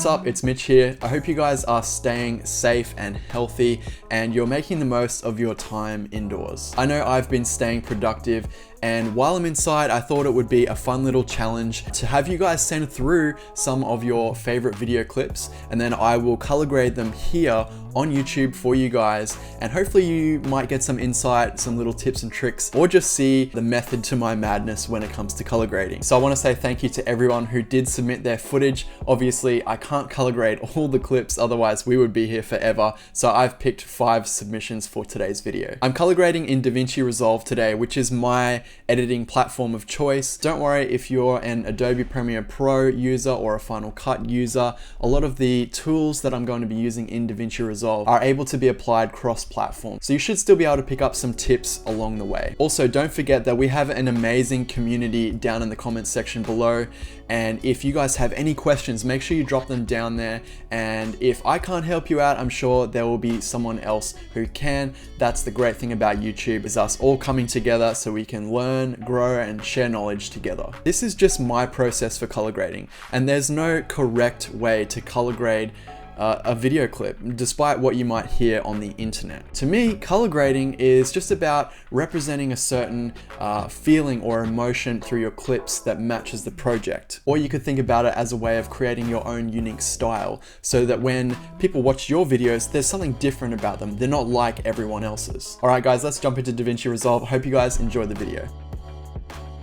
What's up, it's Mitch here. I hope you guys are staying safe and healthy and you're making the most of your time indoors. I know I've been staying productive, and while I'm inside, I thought it would be a fun little challenge to have you guys send through some of your favorite video clips, and then I will color grade them here on YouTube for you guys, and hopefully you might get some insight, some little tips and tricks, or just see the method to my madness when it comes to color grading. So I want to say thank you to everyone who did submit their footage. Obviously, I can't color grade all the clips, otherwise we would be here forever. So I've picked 5 submissions for today's video. I'm color grading in DaVinci Resolve today, which is my editing platform of choice. Don't worry if you're an Adobe Premiere Pro user or a Final Cut user. A lot of the tools that I'm going to be using in DaVinci Resolve are able to be applied cross-platform. So you should still be able to pick up some tips along the way. Also, don't forget that we have an amazing community down in the comments section below. And if you guys have any questions, make sure you drop them down there. And if I can't help you out, I'm sure there will be someone else who can. That's the great thing about YouTube, is us all coming together so we can learn, grow, and share knowledge together. This is just my process for color grading, and there's no correct way to color grade a video clip, despite what you might hear on the internet. To me, color grading is just about representing a certain feeling or emotion through your clips that matches the project. Or you could think about it as a way of creating your own unique style, so that when people watch your videos, there's something different about them. They're not like everyone else's. All right, guys, let's jump into DaVinci Resolve. I hope you guys enjoy the video.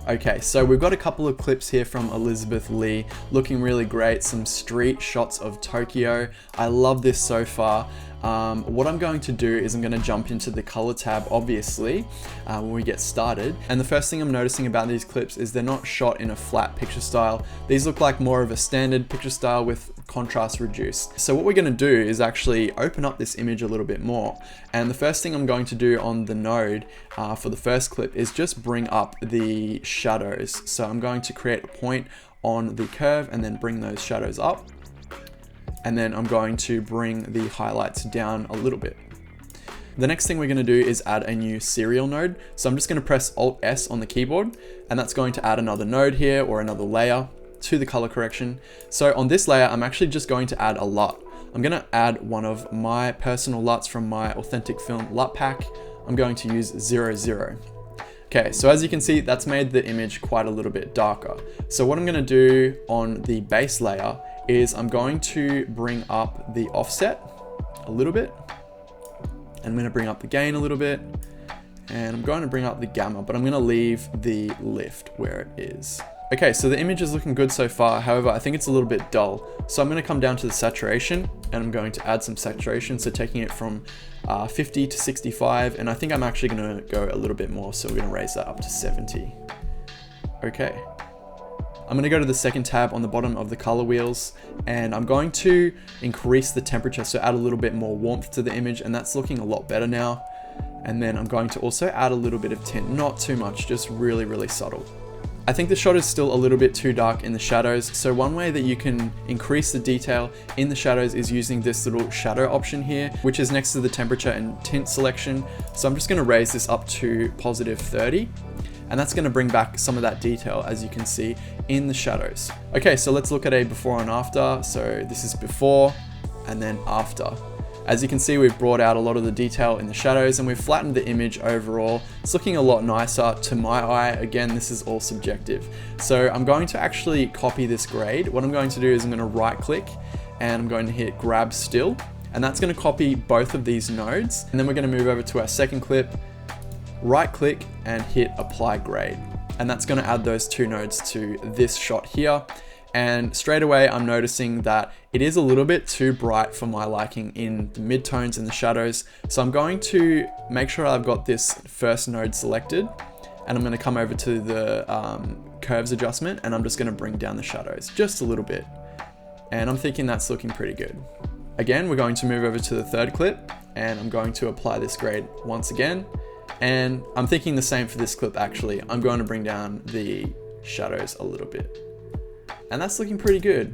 Okay, so we've got a couple of clips here from Elizabeth Lee, looking really great. Some street shots of Tokyo. I love this so far. What I'm going to do is I'm going to jump into the color tab, obviously, when we get started. And the first thing I'm noticing about these clips is they're not shot in a flat picture style. These look like more of a standard picture style with contrast reduced. So what we're going to do is actually open up this image a little bit more. And the first thing I'm going to do on the node for the first clip is just bring up the shadows. So I'm going to create a point on the curve and then bring those shadows up. And then I'm going to bring the highlights down a little bit. The next thing we're going to do is add a new serial node. So I'm just going to press Alt S on the keyboard, and that's going to add another node here, or another layer to the color correction. So on this layer, I'm actually just going to add a LUT. I'm going to add one of my personal LUTs from my Authentic Film LUT pack. I'm going to use 00. Okay, so as you can see, that's made the image quite a little bit darker. So what I'm going to do on the base layer is I'm going to bring up the offset a little bit. I'm going to bring up the gain a little bit, and I'm going to bring up the gamma, but I'm going to leave the lift where it is. Okay, so the image is looking good so far. However, I think it's a little bit dull. So I'm going to come down to the saturation, and I'm going to add some saturation. So taking it from 50 to 65, and I think I'm actually going to go a little bit more. So we're going to raise that up to 70. Okay. I'm going to go to the second tab on the bottom of the color wheels, and I'm going to increase the temperature, so add a little bit more warmth to the image, and that's looking a lot better now. And then I'm going to also add a little bit of tint, not too much, just really, really subtle. I think the shot is still a little bit too dark in the shadows, so one way that you can increase the detail in the shadows is using this little shadow option here, which is next to the temperature and tint selection. So I'm just going to raise this up to positive 30. And that's going to bring back some of that detail, as you can see in the shadows. Okay, so let's look at a before and after. So this is before and then after. As you can see, we've brought out a lot of the detail in the shadows, and we've flattened the image overall. It's looking a lot nicer to my eye. Again, this is all subjective. So I'm going to actually copy this grade. What I'm going to do is I'm going to right click and I'm going to hit grab still, and that's going to copy both of these nodes. And then we're going to move over to our second clip, right click and hit apply grade. And that's going to add those 2 nodes to this shot here. And straight away, I'm noticing that it is a little bit too bright for my liking in the midtones and the shadows. So I'm going to make sure I've got this first node selected, and I'm going to come over to the curves adjustment, and I'm just going to bring down the shadows just a little bit. And I'm thinking that's looking pretty good. Again, we're going to move over to the third clip, and I'm going to apply this grade once again. And I'm thinking the same for this clip actually. I'm going to bring down the shadows a little bit. And that's looking pretty good.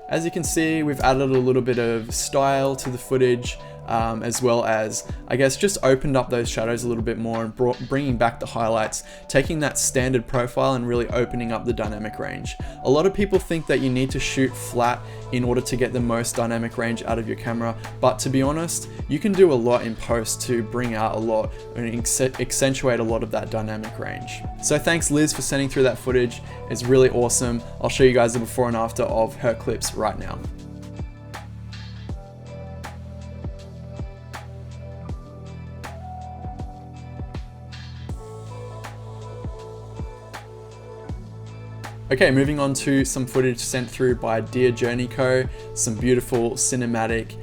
As you can see, we've added a little bit of style to the footage. as well as, I guess, just opened up those shadows a little bit more and bringing back the highlights, taking that standard profile and really opening up the dynamic range. A lot of people think that you need to shoot flat in order to get the most dynamic range out of your camera, but to be honest, you can do a lot in post to bring out a lot and accentuate a lot of that dynamic range. So thanks Liz for sending through that footage. It's really awesome. I'll show you guys the before and after of her clips right now. Okay, moving on to some footage sent through by Dear Journey Co. Some beautiful cinematic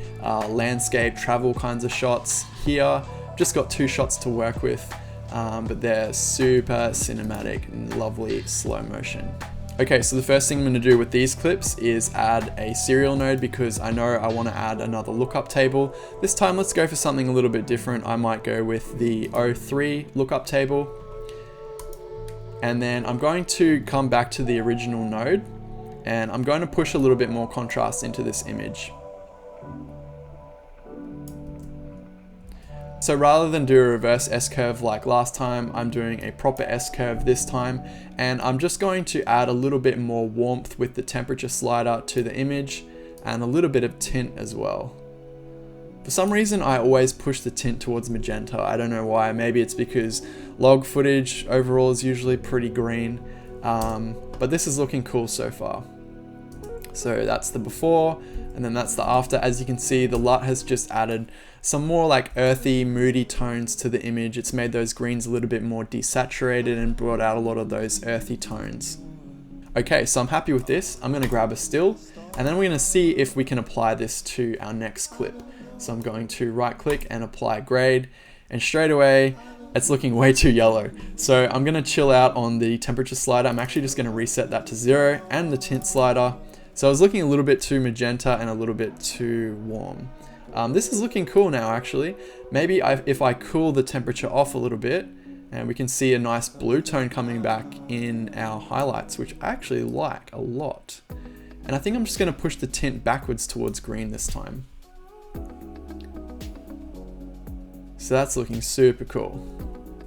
landscape travel kinds of shots here. Just got 2 shots to work with, but they're super cinematic and lovely slow motion. Okay, so the first thing I'm going to do with these clips is add a serial node because I know I want to add another lookup table. This time let's go for something a little bit different. I might go with the 03 lookup table. And then I'm going to come back to the original node and I'm going to push a little bit more contrast into this image. So rather than do a reverse S-curve like last time, I'm doing a proper S-curve this time, and I'm just going to add a little bit more warmth with the temperature slider to the image and a little bit of tint as well. For some reason, I always push the tint towards magenta. I don't know why. Maybe it's because log footage overall is usually pretty green, but this is looking cool so far. So that's the before, and then that's the after. As you can see, the LUT has just added some more like earthy, moody tones to the image. It's made those greens a little bit more desaturated and brought out a lot of those earthy tones. Okay, so I'm happy with this. I'm gonna grab a still, and then we're gonna see if we can apply this to our next clip. So I'm going to right click and apply grade, and straight away it's looking way too yellow. So I'm going to chill out on the temperature slider. I'm actually just going to reset that to 0 and the tint slider. So I was looking a little bit too magenta and a little bit too warm. This is looking cool now actually. Maybe if I cool the temperature off a little bit, and we can see a nice blue tone coming back in our highlights, which I actually like a lot. And I think I'm just going to push the tint backwards towards green this time. So that's looking super cool.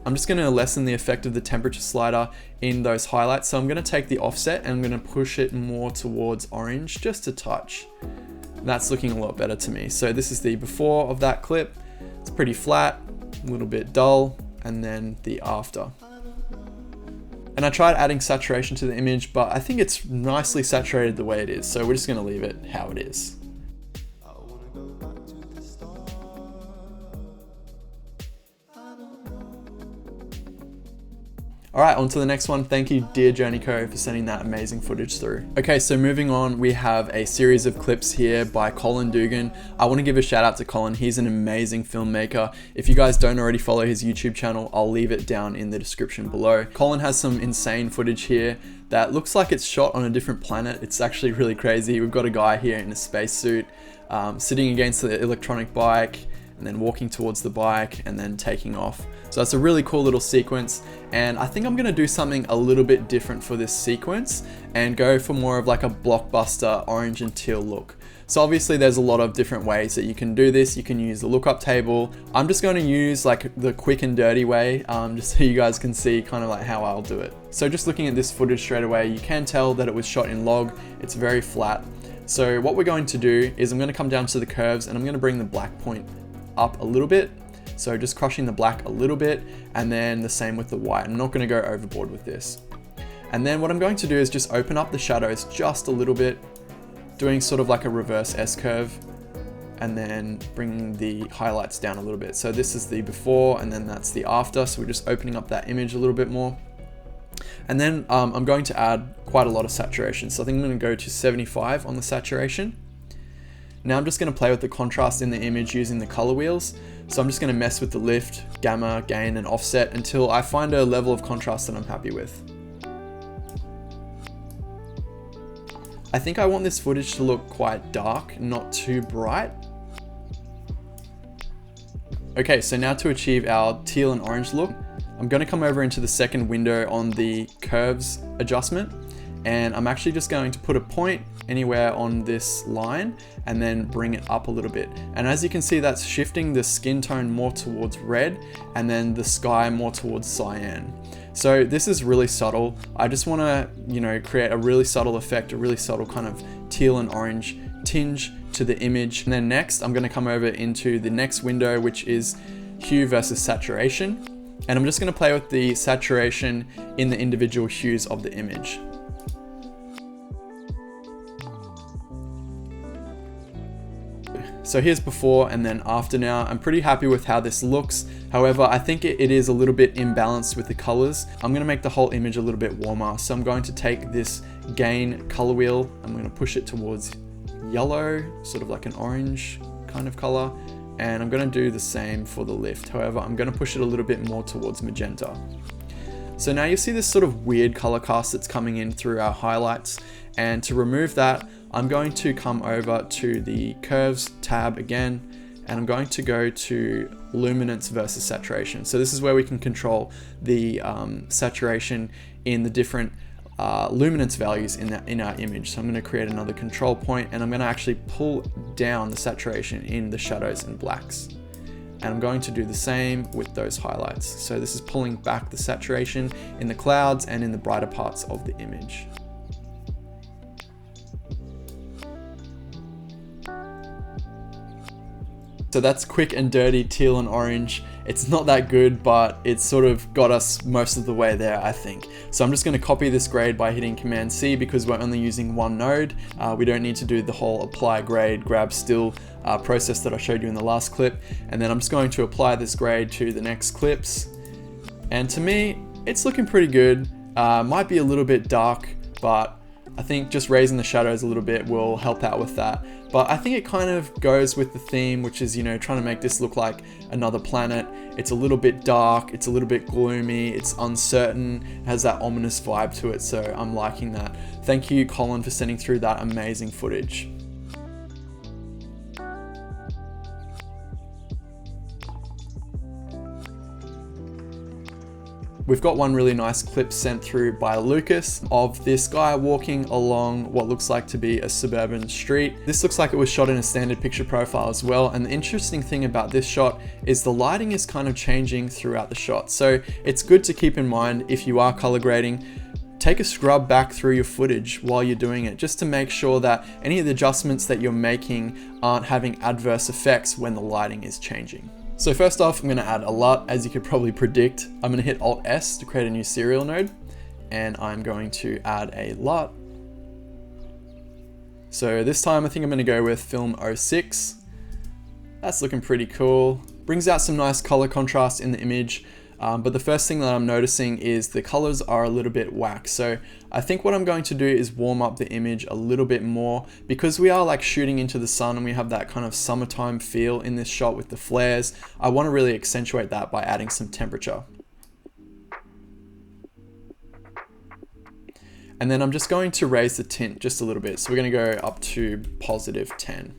I'm just going to lessen the effect of the temperature slider in those highlights. So I'm going to take the offset and I'm going to push it more towards orange, just a touch. That's looking a lot better to me. So this is the before of that clip. It's pretty flat, a little bit dull, and then the after. And I tried adding saturation to the image, but I think it's nicely saturated the way it is. So we're just going to leave it how it is. Alright, on to the next one. Thank you, Dear Journey Co, for sending that amazing footage through. Okay, so moving on, we have a series of clips here by Colin Dugan. I want to give a shout out to Colin. He's an amazing filmmaker. If you guys don't already follow his YouTube channel, I'll leave it down in the description below. Colin has some insane footage here that looks like it's shot on a different planet. It's actually really crazy. We've got a guy here in a spacesuit sitting against the electronic bike, and then walking towards the bike and then taking off. So that's a really cool little sequence, and I think I'm gonna do something a little bit different for this sequence and go for more of like a blockbuster orange and teal look. So obviously there's a lot of different ways that you can do this. You can use the lookup table. I'm just going to use like the quick and dirty way, just so you guys can see kind of like how I'll do it. So just looking at this footage straight away, you can tell that it was shot in log. It's very flat. So what we're going to do is I'm going to come down to the curves and I'm going to bring the black point up a little bit. So just crushing the black a little bit, and then the same with the white. I'm not going to go overboard with this. And then what I'm going to do is just open up the shadows just a little bit, doing sort of like a reverse S-curve, and then bringing the highlights down a little bit. So this is the before and then that's the after. So we're just opening up that image a little bit more. And then I'm going to add quite a lot of saturation. So I think I'm going to go to 75 on the saturation. Now I'm just going to play with the contrast in the image using the color wheels. So I'm just going to mess with the lift, gamma, gain, and offset until I find a level of contrast that I'm happy with. I think I want this footage to look quite dark, not too bright. Okay, so now to achieve our teal and orange look, I'm going to come over into the second window on the curves adjustment, and I'm actually just going to put a point anywhere on this line and then bring it up a little bit. And as you can see, that's shifting the skin tone more towards red and then the sky more towards cyan. So this is really subtle. I just want to, you know, create a really subtle effect, a really subtle kind of teal and orange tinge to the image. And then next, I'm going to come over into the next window, which is hue versus saturation. And I'm just going to play with the saturation in the individual hues of the image. So here's before and then after now. I'm pretty happy with how this looks. However, I think it is a little bit imbalanced with the colors. I'm going to make the whole image a little bit warmer. So I'm going to take this gain color wheel. I'm going to push it towards yellow, sort of like an orange kind of color. And I'm going to do the same for the lift. However, I'm going to push it a little bit more towards magenta. So now you see this sort of weird color cast that's coming in through our highlights. And to remove that, I'm going to come over to the curves tab again, and I'm going to go to luminance versus saturation. So this is where we can control the saturation in the different luminance values in our image. So I'm going to create another control point, and I'm going to actually pull down the saturation in the shadows and blacks. And I'm going to do the same with those highlights. So this is pulling back the saturation in the clouds and in the brighter parts of the image. So that's quick and dirty teal and orange. It's not that good, but it's sort of got us most of the way there, I think. So I'm just going to copy this grade by hitting Command C because we're only using one node. We don't need to do the whole apply grade, grab still process that I showed you in the last clip. And then I'm just going to apply this grade to the next clips. And to me, it's looking pretty good. Might be a little bit dark, but I think just raising the shadows a little bit will help out with that. But I think it kind of goes with the theme, which is, you know, trying to make this look like another planet. It's a little bit dark, it's a little bit gloomy, it's uncertain, it has that ominous vibe to it, so I'm liking that. Thank you, Colin, for sending through that amazing footage. We've got one really nice clip sent through by Lucas of this guy walking along what looks like to be a suburban street. This looks like it was shot in a standard picture profile as well. And the interesting thing about this shot is the lighting is kind of changing throughout the shot. So it's good to keep in mind if you are color grading, take a scrub back through your footage while you're doing it, just to make sure that any of the adjustments that you're making aren't having adverse effects when the lighting is changing. So first off, I'm going to add a LUT, as you could probably predict. I'm going to hit Alt S to create a new serial node, and I'm going to add a LUT. So this time I think I'm going to go with Film 06. That's looking pretty cool. Brings out some nice color contrast in the image. But the first thing that I'm noticing is the colors are a little bit whack. So I think what I'm going to do is warm up the image a little bit more, because we are like shooting into the sun and we have that kind of summertime feel in this shot with the flares. I want to really accentuate that by adding some temperature. And then I'm just going to raise the tint just a little bit. So we're going to go up to +10.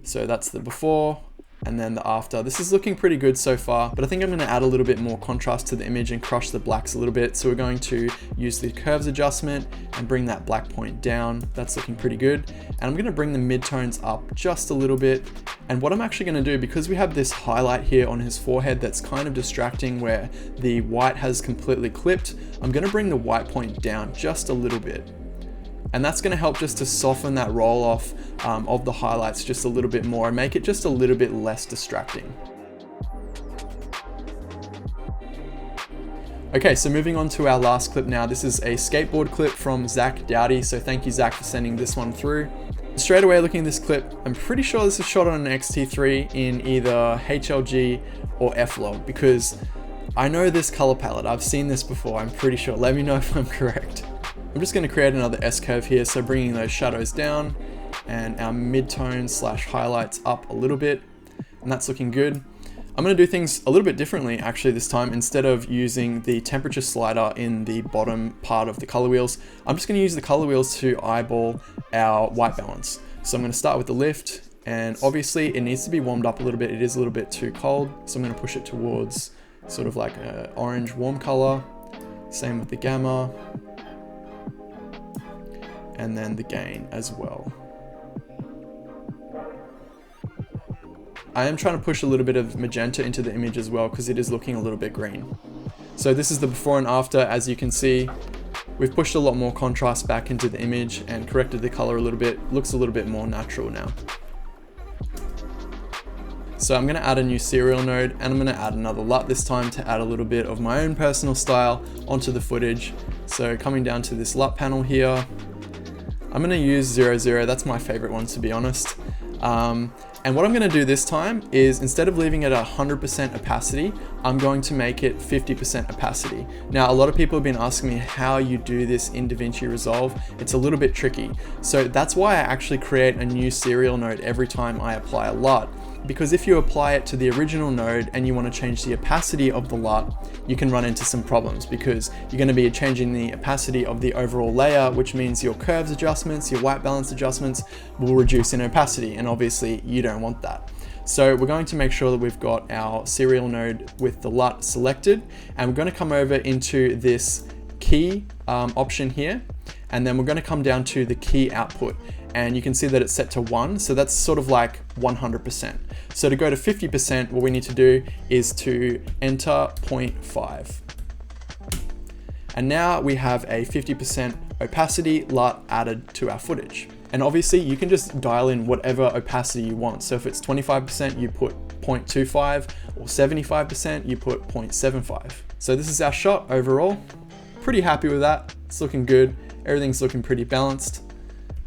So that's the before. And then the after. This is looking pretty good so far, but I think I'm going to add a little bit more contrast to the image and crush the blacks a little bit. So we're going to use the curves adjustment and bring that black point down. That's looking pretty good. And I'm going to bring the midtones up just a little bit. And what I'm actually going to do, because we have this highlight here on his forehead that's kind of distracting where the white has completely clipped, I'm going to bring the white point down just a little bit. And that's going to help just to soften that roll off of the highlights just a little bit more and make it just a little bit less distracting. Okay, so moving on to our last clip now. This is a skateboard clip from Zach Dowdy. So thank you, Zach, for sending this one through. Straight away looking at this clip, I'm pretty sure this is shot on an X-T3 in either HLG or F-Log, because I know this color palette. I've seen this before, I'm pretty sure. Let me know if I'm correct. I'm just going to create another S-curve here, so bringing those shadows down and our mid-tone / highlights up a little bit, and that's looking good. I'm going to do things a little bit differently actually this time. Instead of using the temperature slider in the bottom part of the color wheels, I'm just going to use the color wheels to eyeball our white balance. So I'm going to start with the lift, and obviously it needs to be warmed up a little bit. It is a little bit too cold, so I'm going to push it towards sort of like an orange warm color. Same with the gamma. and then the gain as well. I am trying to push a little bit of magenta into the image as well because it is looking a little bit green. So this is the before and after. As you can see, we've pushed a lot more contrast back into the image and corrected the color a little bit. Looks a little bit more natural now. So I'm going to add a new serial node, and I'm going to add another LUT this time to add a little bit of my own personal style onto the footage. So coming down to this LUT panel here, I'm going to use 00. That's my favorite one, to be honest. And what I'm going to do this time is, instead of leaving it at 100% opacity, I'm going to make it 50% opacity. Now, a lot of people have been asking me how you do this in DaVinci Resolve. It's a little bit tricky. So that's why I actually create a new serial node every time I apply a LUT. Because if you apply it to the original node and you want to change the opacity of the LUT, you can run into some problems because you're going to be changing the opacity of the overall layer, which means your curves adjustments, your white balance adjustments will reduce in opacity, and obviously you don't want that. So we're going to make sure that we've got our serial node with the LUT selected, and we're going to come over into this key option here, and then we're going to come down to the key output. And you can see that it's set to 1, so that's sort of like 100%. So to go to 50%, what we need to do is to enter 0.5. And now we have a 50% opacity LUT added to our footage. And obviously you can just dial in whatever opacity you want. So if it's 25%, you put 0.25, or 75%, you put 0.75. So this is our shot overall. Pretty happy with that. It's looking good. Everything's looking pretty balanced.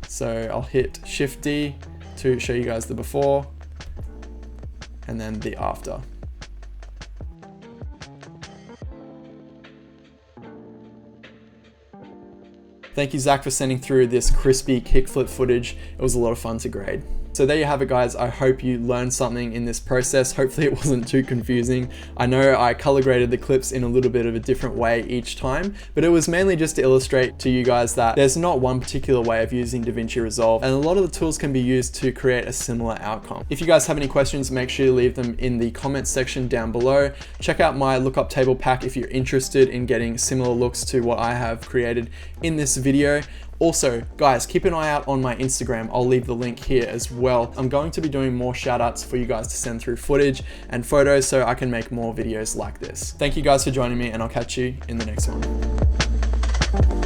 So I'll hit Shift D to show you guys the before and then the after. Thank you, Zach, for sending through this crispy kickflip footage. It was a lot of fun to grade. So there you have it, guys. I hope you learned something in this process. Hopefully it wasn't too confusing. I know I color graded the clips in a little bit of a different way each time, but it was mainly just to illustrate to you guys that there's not one particular way of using DaVinci Resolve, and a lot of the tools can be used to create a similar outcome. If you guys have any questions, make sure you leave them in the comments section down below. Check out my lookup table pack if you're interested in getting similar looks to what I have created in this video. Also, guys, keep an eye out on my Instagram. I'll leave the link here as well. I'm going to be doing more shout outs for you guys to send through footage and photos so I can make more videos like this. Thank you guys for joining me, and I'll catch you in the next one.